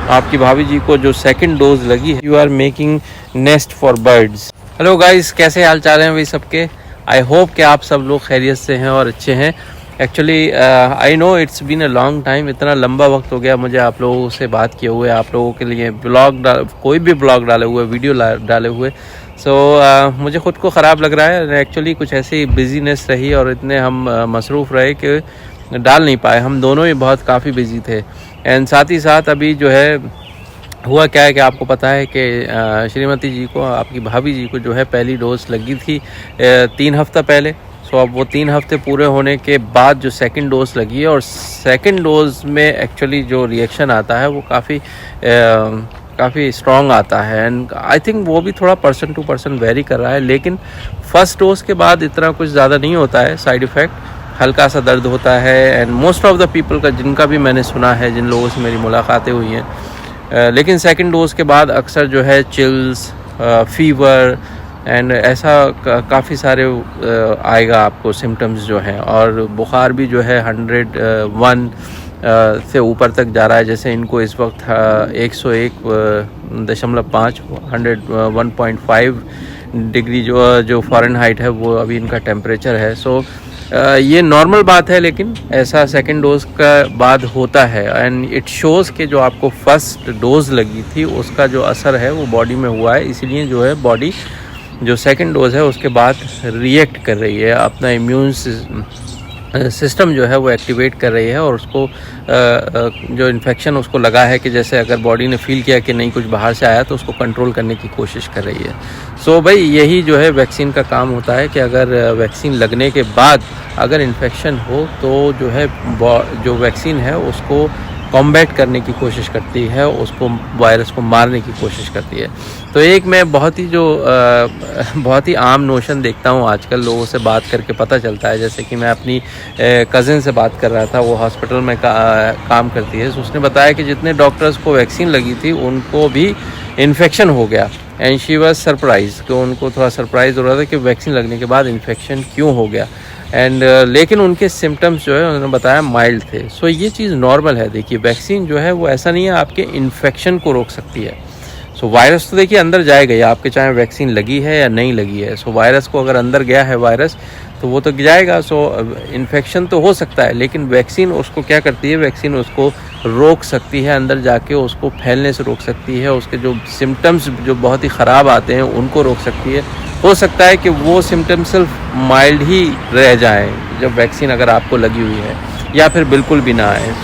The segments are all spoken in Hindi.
आपकी भाभी जी को जो सेकंड डोज लगी है। You are making nest for birds. Hello guys, कैसे हाल चाल हैं भाई सबके। आई होप कि आप सब लोग खैरियत से हैं और अच्छे हैं। Actually I know it's been a long time, इतना लंबा वक्त हो गया मुझे आप लोगों से बात किए हुए, आप लोगों के लिए कोई भी ब्लॉग डाले हुए, वीडियो डाले हुए। मुझे ख़ुद को ख़राब लग रहा है। एक्चुअली कुछ ऐसी बिजीनेस रही और इतने हम मसरूफ़ रहे कि डाल नहीं पाए। हम दोनों ही बहुत काफ़ी बिजी थे। एंड साथ ही साथ अभी जो है हुआ क्या है कि आपको पता है कि श्रीमती जी को, आपकी भाभी जी को जो है पहली डोज लगी थी 3 हफ्ता पहले। अब वो 3 हफ्ते पूरे होने के बाद जो सेकंड डोज लगी है, और सेकंड डोज में एक्चुअली जो रिएक्शन आता है वो काफ़ी स्ट्रॉन्ग आता है। एंड आई थिंक वो भी थोड़ा पर्सन टू पर्सन वेरी कर रहा है, लेकिन फर्स्ट डोज के बाद इतना कुछ ज़्यादा नहीं होता है साइड इफ़ेक्ट। हल्का सा दर्द होता है। And most of the people का, जिनका भी मैंने सुना है, जिन लोगों से मेरी मुलाकातें हुई हैं, लेकिन सेकंड डोज के बाद अक्सर जो है चिल्स, फीवर एंड ऐसा काफ़ी सारे आएगा आपको सिम्टम्स जो हैं। और बुखार भी जो है 101 से ऊपर तक जा रहा है। जैसे इनको इस वक्त 101.5 101.5 डिग्री जो फ़ारेनहाइट है वो अभी इनका टेम्परेचर है। ये नॉर्मल बात है, लेकिन ऐसा सेकंड डोज का बाद होता है। एंड इट शोज़ कि जो आपको फर्स्ट डोज लगी थी उसका जो असर है वो बॉडी में हुआ है। इसीलिए जो है बॉडी जो सेकंड डोज है उसके बाद रिएक्ट कर रही है, अपना इम्यून सिस्टम जो है वो एक्टिवेट कर रही है, और उसको जो इन्फेक्शन उसको लगा है कि जैसे अगर बॉडी ने फील किया कि नहीं कुछ बाहर से आया, तो उसको कंट्रोल करने की कोशिश कर रही है। भाई यही जो है वैक्सीन का काम होता है कि अगर वैक्सीन लगने के बाद अगर इन्फेक्शन हो तो जो है जो वैक्सीन है उसको कॉम्बैट करने की कोशिश करती है, उसको वायरस को मारने की कोशिश करती है। तो एक मैं बहुत ही आम नोशन देखता हूँ आजकल, लोगों से बात करके पता चलता है। जैसे कि मैं अपनी कज़न से बात कर रहा था, वो हॉस्पिटल में काम करती है। उसने बताया कि जितने डॉक्टर्स को वैक्सीन लगी थी उनको भी इन्फेक्शन हो गया। एंड शी वाज सरप्राइज, कि उनको थोड़ा सरप्राइज़ हो रहा था कि वैक्सीन लगने के बाद इन्फेक्शन क्यों हो गया। एंड लेकिन उनके सिम्टम्स जो है उन्होंने बताया माइल्ड थे। ये चीज़ नॉर्मल है। देखिए, वैक्सीन जो है वो ऐसा नहीं है आपके इन्फेक्शन को रोक सकती है। वायरस तो देखिए अंदर जाएगा ही, आपके चाहे वैक्सीन लगी है या नहीं लगी है। वायरस को अगर अंदर गया है वायरस, तो वो तो जाएगा। इन्फेक्शन तो हो सकता है, लेकिन वैक्सीन उसको क्या करती है, वैक्सीन उसको रोक सकती है, अंदर जाके उसको फैलने से रोक सकती है। उसके जो सिम्टम्स जो बहुत ही ख़राब आते हैं उनको रोक सकती है। हो सकता है कि वो सिम्टम्स सिर्फ माइल्ड ही रह जाएं जब वैक्सीन अगर आपको लगी हुई है, या फिर बिल्कुल भी ना आए।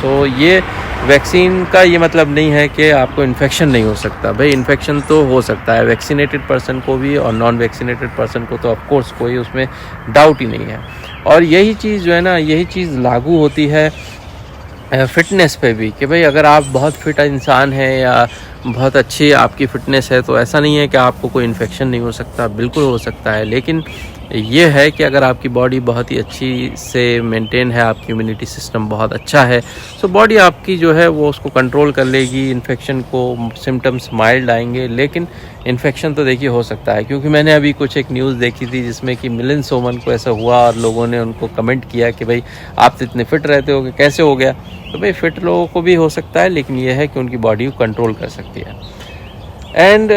ये वैक्सीन का ये मतलब नहीं है कि आपको इन्फेक्शन नहीं हो सकता। भाई इन्फेक्शन तो हो सकता है, वैक्सीनेटेड पर्सन को भी और नॉन वैक्सीनेटेड पर्सन को, तो ऑफ कोर्स कोई उसमें डाउट ही नहीं है। और यही चीज़ जो है ना, यही चीज़ लागू होती है फ़िटनेस पे भी, कि भाई अगर आप बहुत फिट इंसान हैं या बहुत अच्छी आपकी फ़िटनेस है, तो ऐसा नहीं है कि आपको कोई इन्फेक्शन नहीं हो सकता, बिल्कुल हो सकता है। लेकिन ये है कि अगर आपकी बॉडी बहुत ही अच्छी से मेंटेन है, आपकी इम्यूनिटी सिस्टम बहुत अच्छा है, बॉडी आपकी जो है वो उसको कंट्रोल कर लेगी इन्फेक्शन को। सिम्टम्स माइल्ड आएंगे, लेकिन इन्फेक्शन तो देखिए हो सकता है। क्योंकि मैंने अभी कुछ एक न्यूज़ देखी थी जिसमें कि मिलिंद सोमन को ऐसा हुआ, और लोगों ने उनको कमेंट किया कि भाई आप तो इतने फिट रहते हो, कैसे हो गया। तो भाई फिट लोगों को भी हो सकता है, लेकिन यह है कि उनकी बॉडी को कंट्रोल कर सकती है। एंड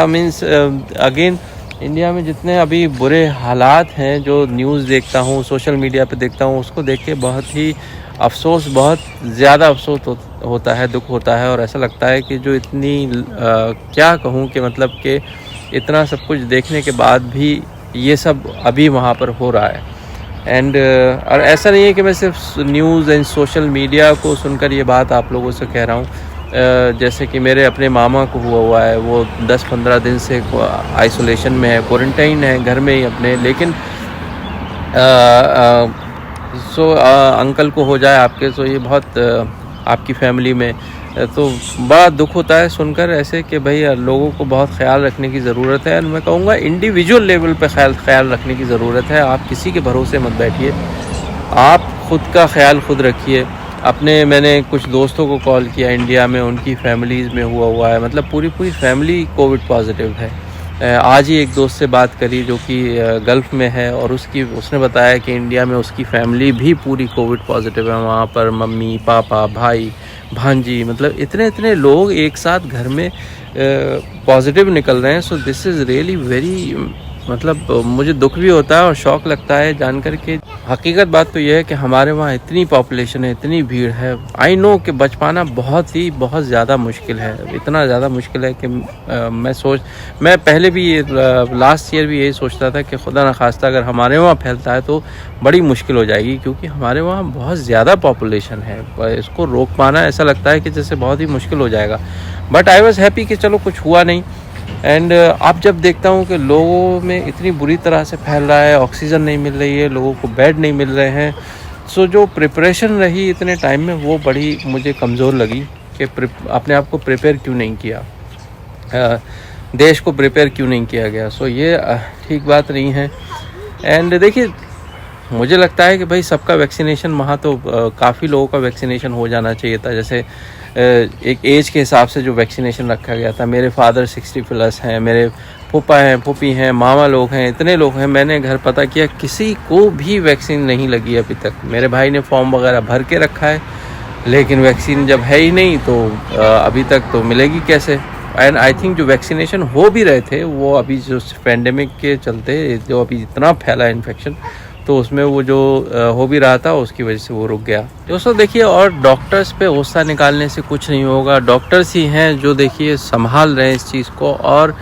मीन्स अगेन, इंडिया में जितने अभी बुरे हालात हैं, जो न्यूज़ देखता हूँ, सोशल मीडिया पे देखता हूँ, उसको देख के बहुत ही अफसोस, बहुत ज़्यादा अफसोस होता है, दुख होता है। और ऐसा लगता है कि जो इतनी क्या कहूँ कि मतलब कि इतना सब कुछ देखने के बाद भी ये सब अभी वहाँ पर हो रहा है। एंड और ऐसा नहीं है कि मैं सिर्फ न्यूज़ एंड सोशल मीडिया को सुनकर ये बात आप लोगों से कह रहा हूँ। जैसे कि मेरे अपने मामा को हुआ है, वो 10-15 दिन से आइसोलेशन में है, क्वारंटाइन है घर में ही अपने। लेकिन अंकल को हो जाए आपके, ये बहुत आपकी फैमिली में, तो बड़ा दुख होता है सुनकर ऐसे कि भाई लोगों को बहुत ख्याल रखने की ज़रूरत है। और मैं कहूँगा इंडिविजुअल लेवल पे ख्याल रखने की ज़रूरत है। आप किसी के भरोसे मत बैठिए, आप ख़ुद का ख्याल खुद रखिए। मैंने कुछ दोस्तों को कॉल किया इंडिया में, उनकी फैमिलीज़ में हुआ है, मतलब पूरी फैमिली कोविड पॉजिटिव है। आज ही एक दोस्त से बात करी जो कि गल्फ़ में है, और उसने बताया कि इंडिया में उसकी फ़ैमिली भी पूरी कोविड पॉजिटिव है। वहाँ पर मम्मी पापा भाई भांजी, मतलब इतने इतने लोग एक साथ घर में पॉजिटिव निकल रहे हैं। So this is really very, मतलब मुझे दुख भी होता है और शौक़ लगता है जानकर के। हकीकत बात तो यह है कि हमारे वहाँ इतनी पॉपुलेशन है, इतनी भीड़ है। आई नो कि बच पाना बहुत ज़्यादा मुश्किल है, इतना ज़्यादा मुश्किल है कि मैं पहले भी ये लास्ट ईयर भी यही सोचता था कि खुदा न खास्ता अगर हमारे वहाँ फैलता है तो बड़ी मुश्किल हो जाएगी, क्योंकि हमारे वहाँ बहुत ज़्यादा पॉपुलेशन है। इसको रोक पाना ऐसा लगता है कि जैसे बहुत ही मुश्किल हो जाएगा। बट आई वॉज़ हैप्पी कि चलो कुछ हुआ नहीं। एंड अब जब देखता हूँ कि लोगों में इतनी बुरी तरह से फैल रहा है, ऑक्सीजन नहीं मिल रही है, लोगों को बेड नहीं मिल रहे हैं, सो जो प्रिपरेशन रही इतने टाइम में वो बड़ी मुझे कमज़ोर लगी कि अपने आप को प्रिपेयर क्यों नहीं किया, देश को प्रिपेयर क्यों नहीं किया गया। सो ये ठीक बात नहीं है। एंड देखिए, मुझे लगता है कि भाई सबका वैक्सीनेशन वहाँ तो काफ़ी लोगों का वैक्सीनेशन हो जाना चाहिए था। जैसे एक एज के हिसाब से जो वैक्सीनेशन रखा गया था। मेरे फादर 60+ हैं, मेरे फूफा हैं, फूफी हैं, मामा लोग हैं, इतने लोग हैं। मैंने घर पता किया, किसी को भी वैक्सीन नहीं लगी अभी तक। मेरे भाई ने फॉर्म वगैरह भर के रखा है, लेकिन वैक्सीन जब है ही नहीं तो अभी तक तो मिलेगी कैसे। एंड आई थिंक जो वैक्सीनेशन हो भी रहे थे वो अभी जो पेंडेमिक के चलते जो अभी इतना फैला इन्फेक्शन, तो उसमें वो जो हो भी रहा था उसकी वजह से वो रुक गया। दोस्तों देखिए, और डॉक्टर्स पे गुस्सा निकालने से कुछ नहीं होगा। डॉक्टर्स ही हैं जो देखिए संभाल रहे हैं इस चीज़ को, और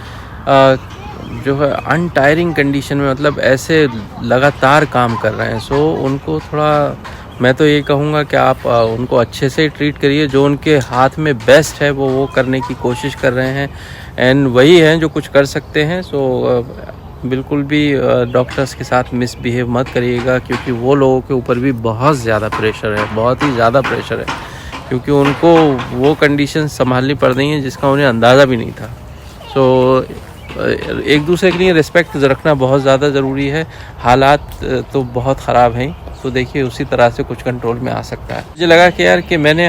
जो है अनटायरिंग कंडीशन में, मतलब ऐसे लगातार काम कर रहे हैं। सो उनको थोड़ा, मैं तो ये कहूँगा कि आप उनको अच्छे से ट्रीट करिए। जो उनके हाथ में बेस्ट है वो करने की कोशिश कर रहे हैं, एंड वही हैं जो कुछ कर सकते हैं। सो बिल्कुल भी डॉक्टर्स के साथ मिसबिहेव मत करिएगा, क्योंकि वो लोगों के ऊपर भी बहुत ज़्यादा प्रेशर है, बहुत ही ज़्यादा प्रेशर है, क्योंकि उनको वो कंडीशन संभालनी पड़ रही हैं जिसका उन्हें अंदाज़ा भी नहीं था। सो एक दूसरे के लिए रिस्पेक्ट रखना बहुत ज़्यादा ज़रूरी है। हालात तो बहुत ख़राब हैं, तो देखिए उसी तरह से कुछ कंट्रोल में आ सकता है। मुझे लगा कि यार कि मैंने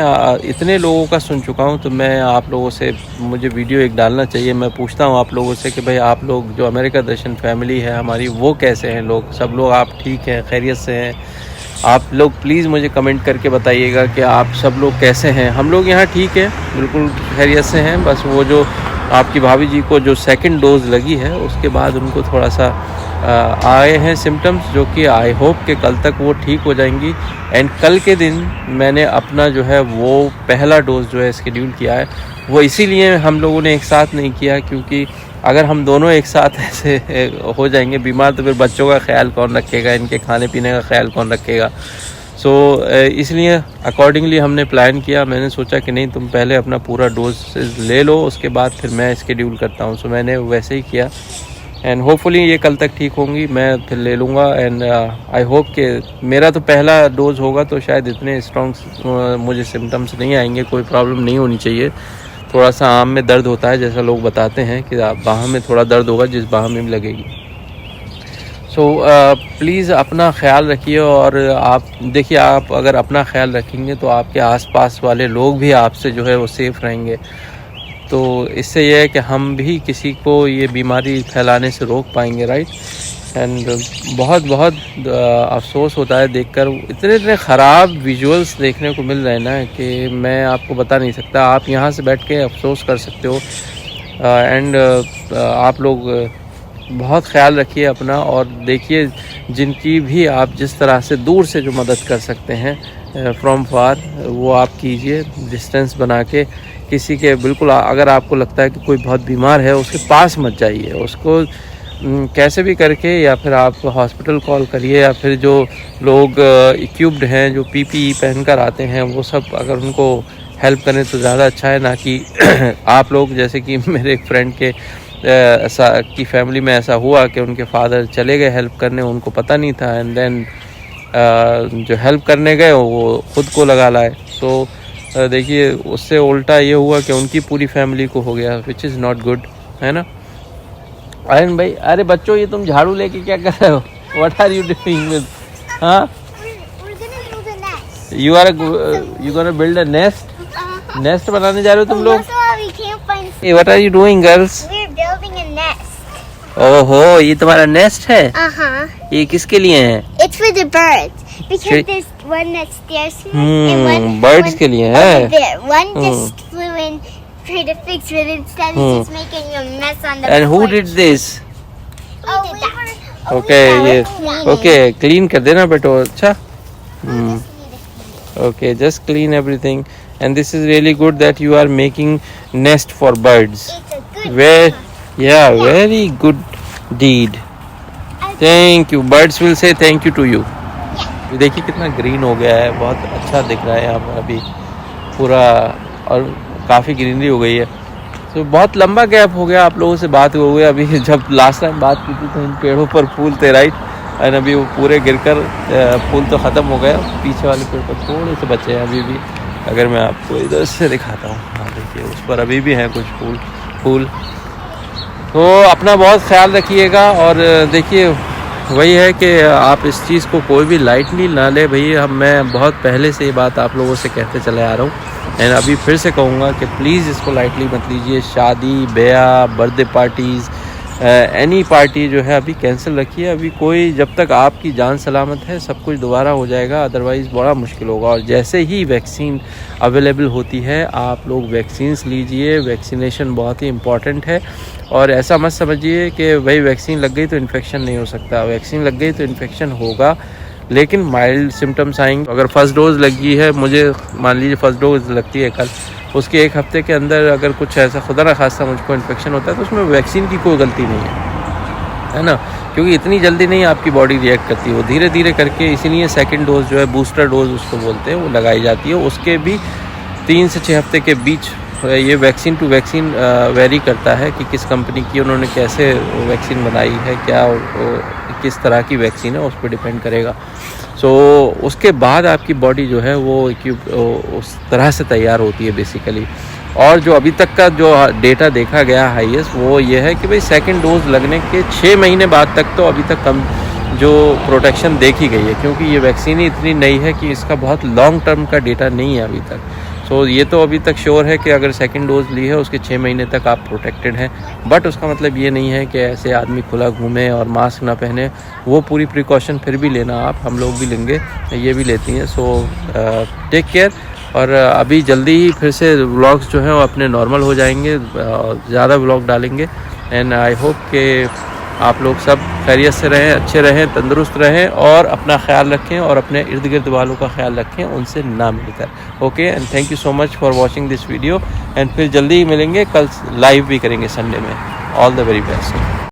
इतने लोगों का सुन चुका हूँ, तो मैं आप लोगों से, मुझे वीडियो एक डालना चाहिए। मैं पूछता हूँ आप लोगों से कि भाई आप लोग जो अमेरिका दर्शन फैमिली है हमारी, वो कैसे हैं लोग, सब लोग आप ठीक हैं, खैरियत से हैं? आप लोग प्लीज़ मुझे कमेंट करके बताइएगा कि आप सब लोग कैसे हैं। हम लोग यहाँ ठीक है, बिल्कुल खैरियत से हैं। बस वो जो आपकी भाभी जी को जो सेकंड डोज लगी है उसके बाद उनको थोड़ा सा आए हैं सिम्टम्स, जो कि आई होप कि कल तक वो ठीक हो जाएंगी। एंड कल के दिन मैंने अपना जो है वो पहला डोज जो है शेड्यूल किया है। वो इसीलिए हम लोगों ने एक साथ नहीं किया, क्योंकि अगर हम दोनों एक साथ ऐसे हो जाएंगे बीमार तो फिर बच्चों का ख्याल कौन रखेगा, इनके खाने पीने का ख्याल कौन रखेगा। सो इसलिए अकॉर्डिंगली हमने प्लान किया। मैंने सोचा कि नहीं, तुम पहले अपना पूरा डोज ले लो, उसके बाद फिर मैं शेड्यूल करता हूँ। सो मैंने वैसे ही किया, एंड होपफुली ये कल तक ठीक होंगी, मैं फिर ले लूँगा। एंड आई होप कि मेरा तो पहला डोज होगा तो शायद इतने स्ट्रॉन्ग मुझे सिम्टम्स नहीं आएंगे, कोई प्रॉब्लम नहीं होनी चाहिए। थोड़ा सा आम में दर्द होता है, जैसा लोग बताते हैं कि बाह में थोड़ा दर्द होगा जिस बाह में लगेगी। सो प्लीज़ अपना ख्याल रखिए, और आप देखिए, आप अगर अपना ख्याल रखेंगे तो आपके आसपास वाले लोग भी आपसे जो है वो सेफ़ रहेंगे। तो इससे यह है कि हम भी किसी को ये बीमारी फैलाने से रोक पाएंगे, राइट। एंड बहुत अफसोस होता है देखकर, इतने ख़राब विजुअल्स देखने को मिल रहे हैं ना कि मैं आपको बता नहीं सकता। आप यहाँ से बैठ के अफसोस कर सकते हो। एंड आप लोग बहुत ख्याल रखिए अपना, और देखिए जिनकी भी आप जिस तरह से दूर से जो मदद कर सकते हैं फ्रॉम फार, वो आप कीजिए, डिस्टेंस बना के। किसी के बिल्कुल, अगर आपको लगता है कि कोई बहुत बीमार है उसके पास मत जाइए, उसको कैसे भी करके, या फिर आप हॉस्पिटल कॉल करिए, या फिर जो लोग इक्विप्ड हैं, जो PPE पहनकर आते हैं, वो सब अगर उनको हेल्प करें तो ज़्यादा अच्छा है, ना कि आप लोग, जैसे कि मेरे एक फ्रेंड के ऐसा की फैमिली में ऐसा हुआ कि उनके फादर चले गए हेल्प करने, उनको पता नहीं था, एंड देन जो हेल्प करने गए वो ख़ुद को लगा लाए। तो देखिए उससे उल्टा ये हुआ कि उनकी पूरी फैमिली को हो गया, विच इज़ नॉट गुड, है ना। आयन भाई, अरे बच्चों ये तुम झाड़ू लेके क्या कर रहे हो? What are you doing with? हाँ, you gonna build a nest? Nest बनाने जा रहे हो तुम लोग? What are you doing girls? ओहो, ये तुम्हारा नेस्ट है? ये किसके लिए है? It's for the birds. Because there's one that's stairs and one birds के लिए है. over there. One just flew in, tried to fix it instead of just making a mess on the And who porch. did this? Oh, we were. Okay, ये okay clean कर देना बेटो. अच्छा. Okay, just clean everything. And this is really good that you are making nest for birds. It's a good. Very good deed. Thank you. Birds will say thank you to you. देखिए कितना ग्रीन हो गया है, बहुत अच्छा दिख रहा है यहाँ पर अभी पूरा, और काफ़ी ग्रीनरी हो गई है. तो बहुत लंबा गैप हो गया आप लोगों से बात हुए. अभी जब लास्ट टाइम बात की थी तो इन पेड़ों पर फूल थे, राइट. और अभी वो पूरे गिरकर फूल तो ख़त्म हो गया, पीछे वाले पेड़ पर थोड़े से बचे हैं अभी भी. अगर मैं आपको इधर से दिखाता हूँ, हाँ देखिए उस पर अभी भी हैं कुछ फूल. तो अपना बहुत ख्याल रखिएगा. और देखिए वही है कि आप इस चीज़ को कोई भी लाइटली ना ले भैया. मैं बहुत पहले से ये बात आप लोगों से कहते चले आ रहा हूँ, एंड अभी फिर से कहूँगा कि प्लीज़ इसको लाइटली मत लीजिए. शादी, ब्याह, बर्थडे पार्टीज़, एनी पार्टी जो है अभी कैंसिल रखिए. अभी कोई, जब तक आपकी जान सलामत है सब कुछ दोबारा हो जाएगा, अदरवाइज़ बड़ा मुश्किल होगा. और जैसे ही वैक्सीन अवेलेबल होती है आप लोग वैक्सीन्स लीजिए. वैक्सीनेशन बहुत ही इम्पॉर्टेंट है. और ऐसा मत समझिए कि भाई वैक्सीन लग गई तो इन्फेक्शन नहीं हो सकता. वैक्सीन लग गई तो इन्फेक्शन होगा, लेकिन माइल्ड सिम्टम्स आएंगे. अगर फर्स्ट डोज़ लगी है, मुझे मान लीजिए फर्स्ट डोज़ लगती है कल, उसके एक हफ्ते के अंदर अगर कुछ ऐसा खुदा ना खास्ता मुझको इन्फेक्शन होता है तो उसमें वैक्सीन की कोई गलती नहीं है ना, क्योंकि इतनी जल्दी नहीं आपकी बॉडी रिएक्ट करती है. वो धीरे धीरे करके, इसीलिए सेकंड डोज जो है, बूस्टर डोज उसको बोलते हैं, वो लगाई जाती है. उसके भी 3 से 6 हफ्ते के बीच ये वैक्सीन टू वैक्सीन वेरी करता है कि किस कंपनी की, उन्होंने कैसे वैक्सीन बनाई है, क्या किस तरह की वैक्सीन है, उस पर डिपेंड करेगा. सो उसके बाद आपकी बॉडी जो है वो उस तरह से तैयार होती है बेसिकली. और जो अभी तक का जो डेटा देखा गया हाईएस्ट, वो ये है कि भाई सेकंड डोज लगने के 6 महीने बाद तक तो अभी तक कम जो प्रोटेक्शन देखी गई है, क्योंकि ये वैक्सीन ही इतनी नई है कि इसका बहुत लॉन्ग टर्म का डेटा नहीं है अभी तक. सो ये तो अभी तक श्योर है कि अगर सेकंड डोज ली है उसके 6 महीने तक आप प्रोटेक्टेड हैं. बट उसका मतलब ये नहीं है कि ऐसे आदमी खुला घूमे और मास्क ना पहने. वो पूरी प्रिकॉशन फिर भी लेना आप, हम लोग भी लेंगे, ये भी लेती हैं. So take care. और अभी जल्दी ही फिर से व्लॉग्स जो हैं वो अपने नॉर्मल हो जाएंगे, ज़्यादा व्लॉग डालेंगे. एंड आई होप कि आप लोग सब खैरियत से रहें, अच्छे रहें, तंदुरुस्त रहें, और अपना ख्याल रखें और अपने इर्द गिर्द वालों का ख्याल रखें, उनसे ना मिलकर. Okay, and thank you so much for watching this video. And फिर जल्दी ही मिलेंगे, कल लाइव भी करेंगे संडे में. All the very best.